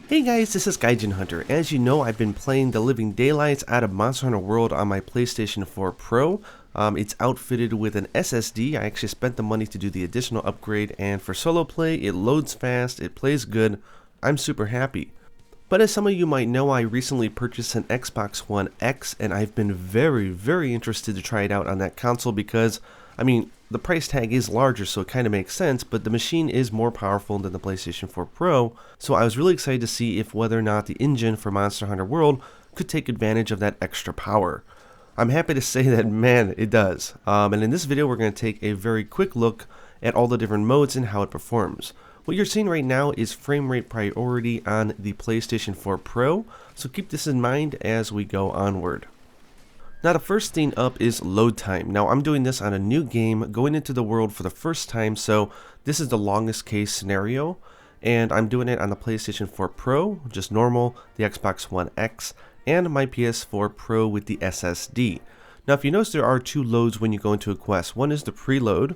Hey guys, this is Gaijin Hunter. As you know, I've been playing the living daylights out of Monster Hunter World on my PlayStation 4 Pro. It's outfitted with an SSD. I actually spent the money to do the additional upgrade, and for solo play, it loads fast, it plays good. I'm super happy. But as some of you might know, I recently purchased an Xbox One X, and I've been very interested to try it out on that console because, I mean, the price tag is larger, so it kind of makes sense, but the machine is more powerful than the PlayStation 4 Pro, so I was really excited to see if whether or not the engine for Monster Hunter World could take advantage of that extra power. I'm happy to say that, man, it does. And in this video, we're going to take a very quick look at all the different modes and how it performs. What you're seeing right now is frame rate priority on the PlayStation 4 Pro, so keep this in mind as we go onward. Now the first thing up is load time. Now I'm doing this on a new game, going into the world for the first time, so this is the longest case scenario, and I'm doing it on the PlayStation 4 Pro, just normal, the Xbox One X, and my PS4 Pro with the SSD. Now if you notice, there are two loads when you go into a quest. One is the preload,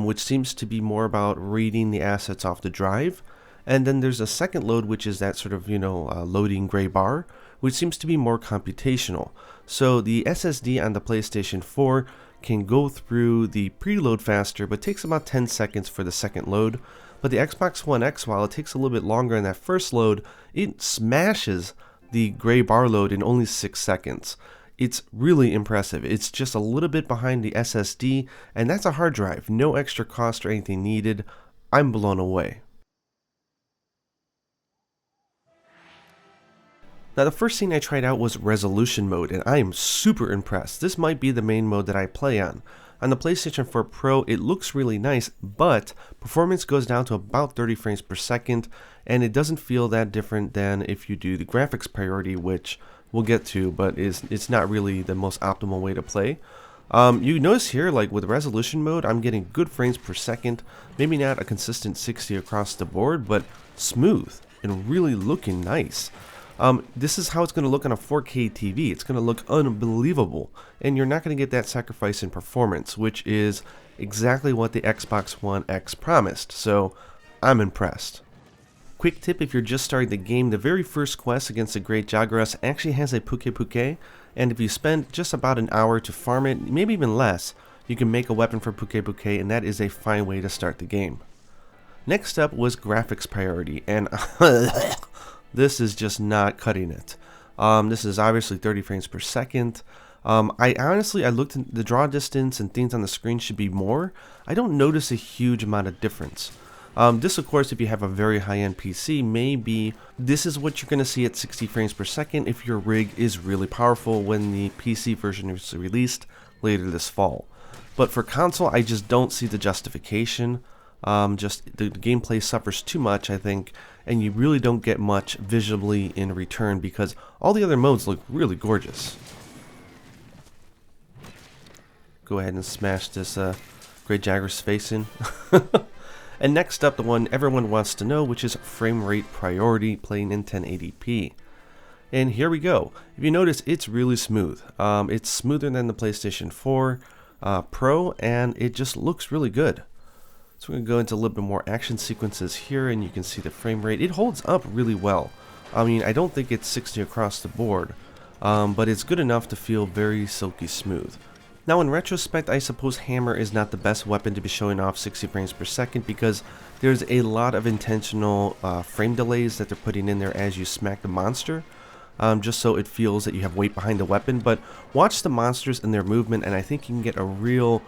which seems to be more about reading the assets off the drive, and then there's a second load, which is that sort of, loading gray bar, which seems to be more computational. So the SSD on the PlayStation 4 can go through the preload faster, but takes about 10 seconds for the second load. But the Xbox One X, while it takes a little bit longer in that first load, it smashes the gray bar load in only 6 seconds. It's really impressive. It's just a little bit behind the SSD, and that's a hard drive. No extra cost or anything needed. I'm blown away. Now the first thing I tried out was resolution mode, and I am super impressed. This might be the main mode that I play on. On the PlayStation 4 Pro, it looks really nice, but performance goes down to about 30 frames per second, and it doesn't feel that different than if you do the graphics priority, which we'll get to, but it's not really the most optimal way to play. You notice here, like with resolution mode, I'm getting good frames per second, maybe not a consistent 60 across the board, but smooth and really looking nice. This is how it's going to look on a 4K TV. It's going to look unbelievable, and you're not going to get that sacrifice in performance, which is exactly what the Xbox One X promised, so I'm impressed. Quick tip: if you're just starting the game, the very first quest against the Great Jagras actually has a Puke Puke, and if you spend just about an hour to farm it, maybe even less, you can make a weapon for Puke Puke, and that is a fine way to start the game. Next up was graphics priority, and this is just not cutting it. This is obviously 30 frames per second. I looked at the draw distance and things on the screen should be more. I don't notice a huge amount of difference. This, of course, if you have a very high-end PC, maybe this is what you're going to see at 60 frames per second if your rig is really powerful when the PC version is released later this fall. But for console, I just don't see the justification. Just the gameplay suffers too much, I think, and you really don't get much visually in return because all the other modes look really gorgeous. Go ahead and smash this Great Jagras face in. And next up, the one everyone wants to know, which is frame rate priority, playing in 1080p. And here we go. If you notice, it's really smooth. It's smoother than the PlayStation 4 Pro, and it just looks really good. So we're going to go into a little bit more action sequences here, and you can see the frame rate. It holds up really well. I mean, I don't think it's 60 across the board, but it's good enough to feel very silky smooth. Now in retrospect, I suppose hammer is not the best weapon to be showing off 60 frames per second because there's a lot of intentional frame delays that they're putting in there as you smack the monster, just so it feels that you have weight behind the weapon. But watch the monsters and their movement, and I think you can get a real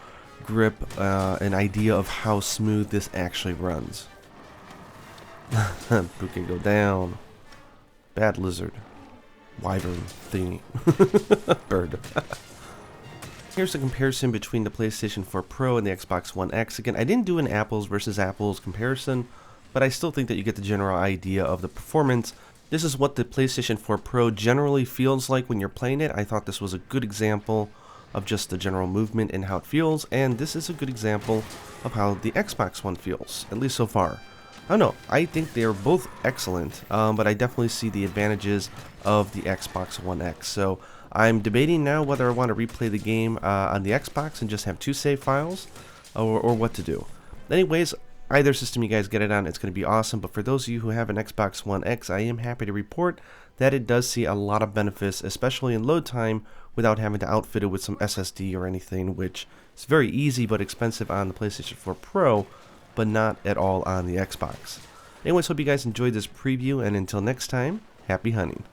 grip, an idea of how smooth this actually runs. Puke, go down. Bad lizard. Wyvern thingy. Bird. Here's a comparison between the PlayStation 4 Pro and the Xbox One X. Again, I didn't do an apples versus apples comparison, but I still think that you get the general idea of the performance. This is what the PlayStation 4 Pro generally feels like when you're playing it. I thought this was a good example of just the general movement and how it feels, and this is a good example of how the Xbox One feels, at least so far. I don't know, I think they're both excellent, but I definitely see the advantages of the Xbox One X. So I'm debating now whether I want to replay the game on the Xbox and just have 2 save files, or what to do. Anyways, Either system you guys get it on, it's going to be awesome. But for those of you who have an Xbox One X, I am happy to report that it does see a lot of benefits, especially in load time, without having to outfit it with some SSD or anything, which is very easy but expensive on the PlayStation 4 Pro, but not at all on the Xbox. Anyways, hope you guys enjoyed this preview, and until next time, happy hunting.